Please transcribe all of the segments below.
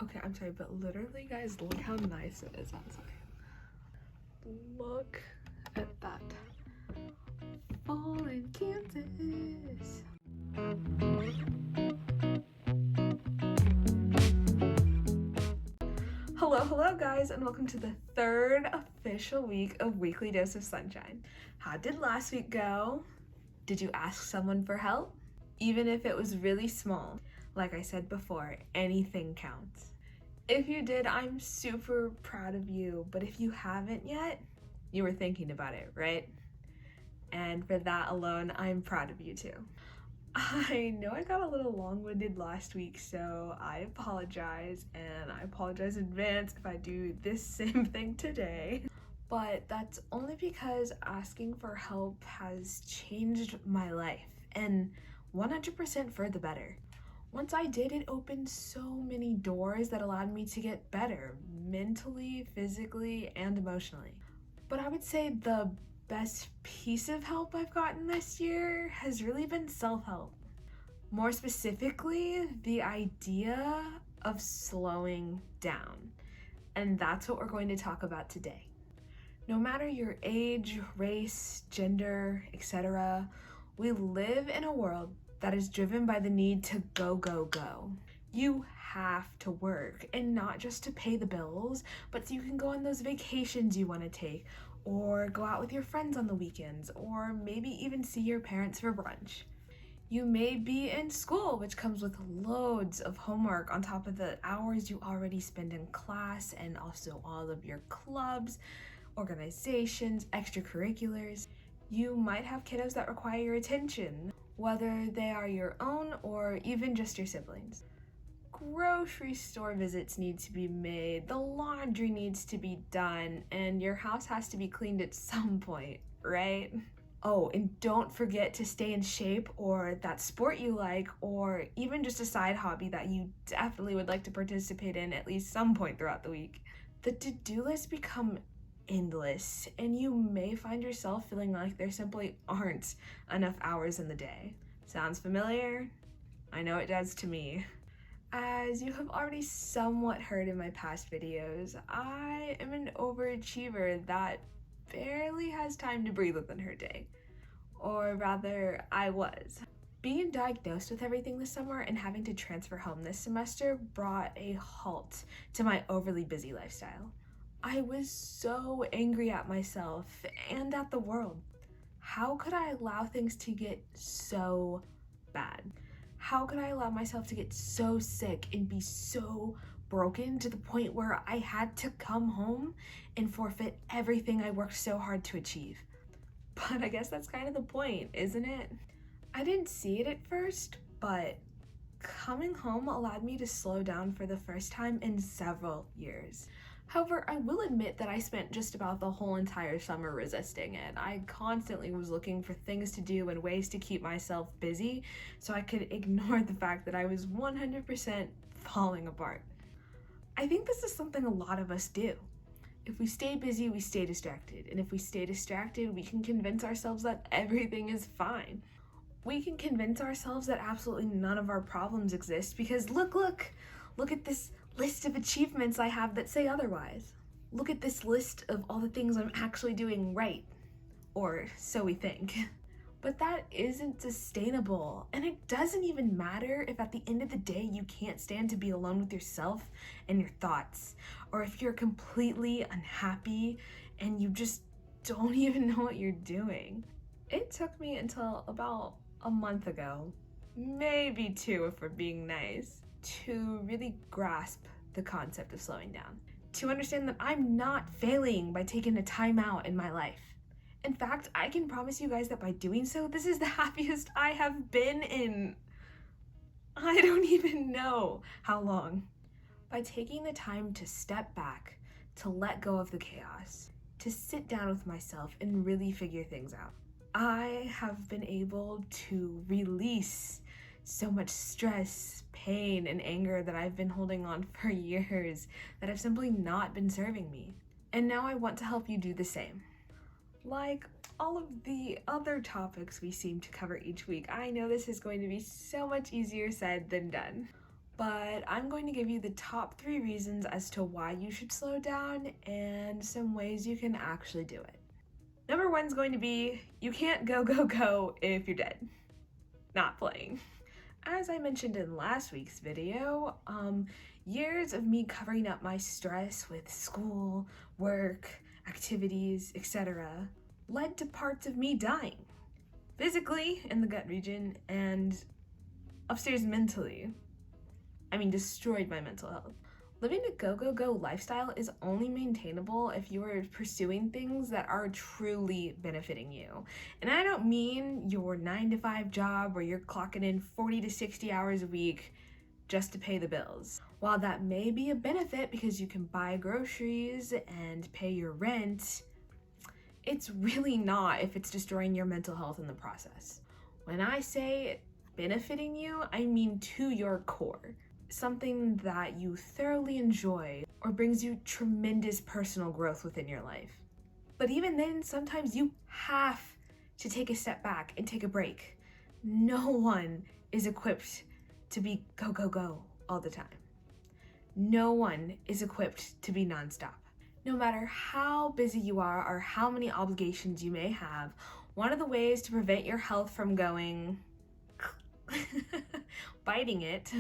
Okay, I'm sorry, but literally, guys, look how nice it is outside. Look at that. Fall in Kansas. Hello guys, and welcome to the third official week of Weekly Dose of Sunshine. How did last week go? Did you ask someone for help? Even if it was really small, like I said before, anything counts. If you did, I'm super proud of you, but if you haven't yet, you were thinking about it, right? And for that alone, I'm proud of you too. I know I got a little long-winded last week, so I apologize, and I apologize in advance if I do this same thing today. But that's only because asking for help has changed my life, and 100% for the better. Once I did, it opened so many doors that allowed me to get better, mentally, physically, and emotionally. But I would say the best piece of help I've gotten this year has really been self-help. More specifically, the idea of slowing down. And that's what we're going to talk about today. No matter your age, race, gender, etc., we live in a world that is driven by the need to go, go, go. You have to work, and not just to pay the bills, but so you can go on those vacations you want to take, or go out with your friends on the weekends, or maybe even see your parents for brunch. You may be in school, which comes with loads of homework on top of the hours you already spend in class, and also all of your clubs, organizations, extracurriculars. You might have kiddos that require your attention, whether they are your own or even just your siblings. Grocery store visits need to be made, the laundry needs to be done, and your house has to be cleaned at some point, right? Oh, and don't forget to stay in shape, or that sport you like, or even just a side hobby that you definitely would like to participate in at least some point throughout the week. The to-do lists become endless, and you may find yourself feeling like there simply aren't enough hours in the day. Sounds familiar? I know it does to me. As you have already somewhat heard in my past videos, I am an overachiever that barely has time to breathe within her day. Or rather, I was. Being diagnosed with everything this summer and having to transfer home this semester brought a halt to my overly busy lifestyle. I was so angry at myself and at the world. How could I allow things to get so bad? How could I allow myself to get so sick and be so broken to the point where I had to come home and forfeit everything I worked so hard to achieve? But I guess that's kind of the point, isn't it? I didn't see it at first, but coming home allowed me to slow down for the first time in several years. However, I will admit that I spent just about the whole entire summer resisting it. I constantly was looking for things to do and ways to keep myself busy so I could ignore the fact that I was 100% falling apart. I think this is something a lot of us do. If we stay busy, we stay distracted. And if we stay distracted, we can convince ourselves that everything is fine. We can convince ourselves that absolutely none of our problems exist because look at this list of achievements I have that say otherwise. Look at this list of all the things I'm actually doing right, or so we think. But that isn't sustainable, and it doesn't even matter if at the end of the day you can't stand to be alone with yourself and your thoughts, or if you're completely unhappy and you just don't even know what you're doing. It took me until about a month ago, maybe two if we're being nice, to really grasp the concept of slowing down. To understand that I'm not failing by taking a time out in my life. In fact, I can promise you guys that by doing so, this is the happiest I have been in I don't even know how long. By taking the time to step back, to let go of the chaos, to sit down with myself and really figure things out. I have been able to release so much stress, pain, and anger that I've been holding on for years that have simply not been serving me. And now I want to help you do the same. Like all of the other topics we seem to cover each week, I know this is going to be so much easier said than done. but I'm going to give you the top 3 reasons as to why you should slow down and some ways you can actually do it. Number 1 is going to be, you can't go if you're dead. Not playing. As I mentioned in last week's video, years of me covering up my stress with school, work, activities, etc. led to parts of me dying. Physically in the gut region and upstairs mentally. Destroyed my mental health. Living a go lifestyle is only maintainable if you are pursuing things that are truly benefiting you. And I don't mean your 9-to-5 job where you're clocking in 40 to 60 hours a week just to pay the bills. While that may be a benefit because you can buy groceries and pay your rent, it's really not if it's destroying your mental health in the process. When I say benefiting you, I mean to your core. Something that you thoroughly enjoy or brings you tremendous personal growth within your life. But even then, sometimes you have to take a step back and take a break. No one is equipped to be go all the time. No one is equipped to be nonstop. No matter how busy you are or how many obligations you may have, one of the ways to prevent your health from going biting it,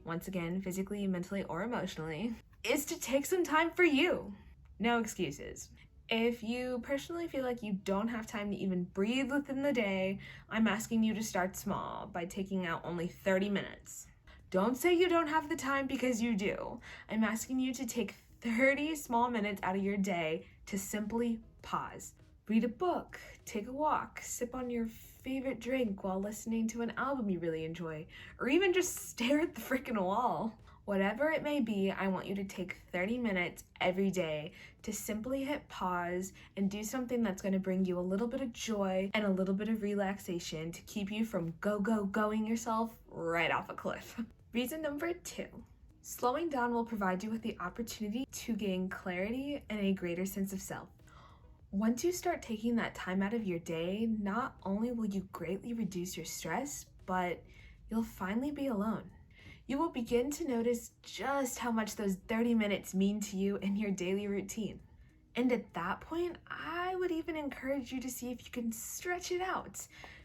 once again, physically, mentally, or emotionally, is to take some time for you. No excuses. If you personally feel like you don't have time to even breathe within the day, I'm asking you to start small by taking out only 30 minutes. Don't say you don't have the time because you do. I'm asking you to take 30 small minutes out of your day to simply pause. Read a book, take a walk, sip on your favorite drink while listening to an album you really enjoy, or even just stare at the freaking wall. Whatever it may be, I want you to take 30 minutes every day to simply hit pause and do something that's going to bring you a little bit of joy and a little bit of relaxation to keep you from going yourself right off a cliff. Reason number 2. Slowing down will provide you with the opportunity to gain clarity and a greater sense of self. Once you start taking that time out of your day, not only will you greatly reduce your stress, but you'll finally be alone. You will begin to notice just how much those 30 minutes mean to you in your daily routine. And at that point, I would even encourage you to see if you can stretch it out.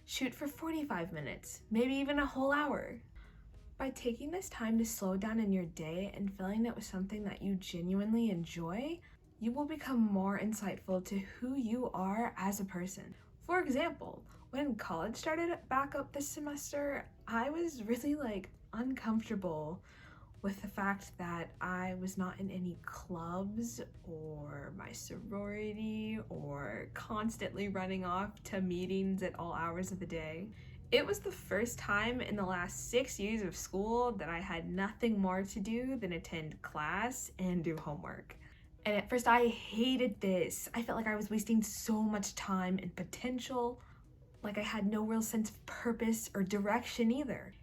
Shoot for 45 minutes, maybe even a whole hour. By taking this time to slow down in your day and filling it with something that you genuinely enjoy, you will become more insightful to who you are as a person. For example, when college started back up this semester, I was really uncomfortable with the fact that I was not in any clubs or my sorority or constantly running off to meetings at all hours of the day. It was the first time in the last 6 years of school that I had nothing more to do than attend class and do homework. And at first I hated this. I felt like I was wasting so much time and potential, like I had no real sense of purpose or direction either.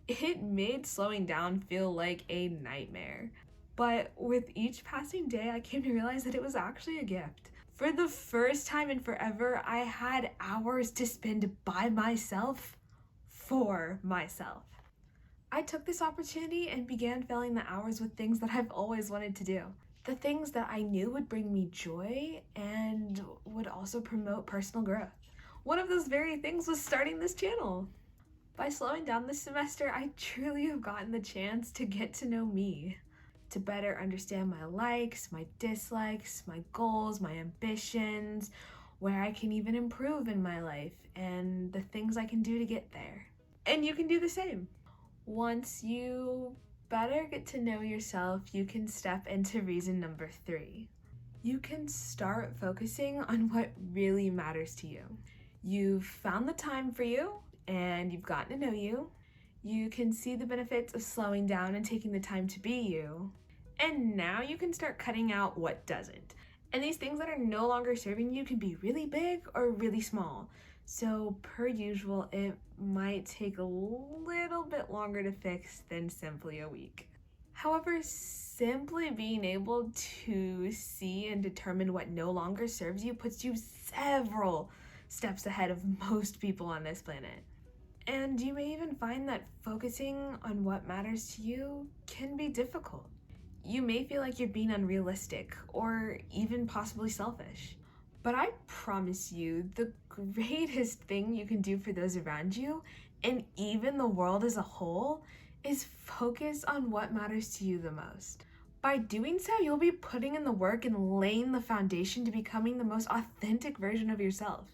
It made slowing down feel like a nightmare. But with each passing day, I came to realize that it was actually a gift. For the first time in forever, I had hours to spend by myself, for myself. I took this opportunity and began filling the hours with things that I've always wanted to do. The things that I knew would bring me joy and would also promote personal growth. One of those very things was starting this channel. By slowing down this semester, I truly have gotten the chance to get to know me, to better understand my likes, my dislikes, my goals, my ambitions, where I can even improve in my life, and the things I can do to get there. And you can do the same. Once you better get to know yourself, you can step into reason number 3. You can start focusing on what really matters to you. You've found the time for you, and you've gotten to know you. You can see the benefits of slowing down and taking the time to be you. And now you can start cutting out what doesn't. And these things that are no longer serving you can be really big or really small. So per usual, it might take a little bit longer to fix than simply a week. However, simply being able to see and determine what no longer serves you puts you several steps ahead of most people on this planet. And you may even find that focusing on what matters to you can be difficult. You may feel like you're being unrealistic or even possibly selfish. But I promise you, the greatest thing you can do for those around you, and even the world as a whole, is focus on what matters to you the most. By doing so, you'll be putting in the work and laying the foundation to becoming the most authentic version of yourself,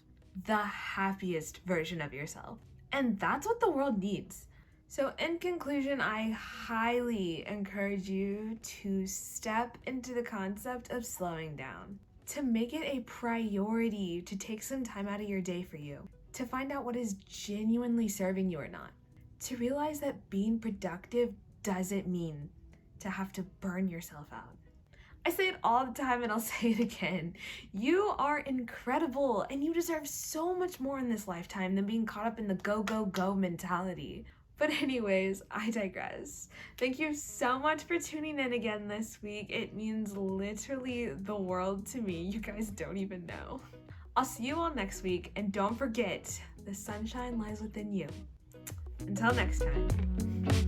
the happiest version of yourself. And that's what the world needs. So in conclusion, I highly encourage you to step into the concept of slowing down, to make it a priority to take some time out of your day for you, to find out what is genuinely serving you or not, to realize that being productive doesn't mean to have to burn yourself out. I say it all the time and I'll say it again. You are incredible and you deserve so much more in this lifetime than being caught up in the go, go, go mentality. But anyways, I digress. Thank you so much for tuning in again this week. It means literally the world to me. You guys don't even know. I'll see you all next week, and don't forget, the sunshine lies within you. Until next time.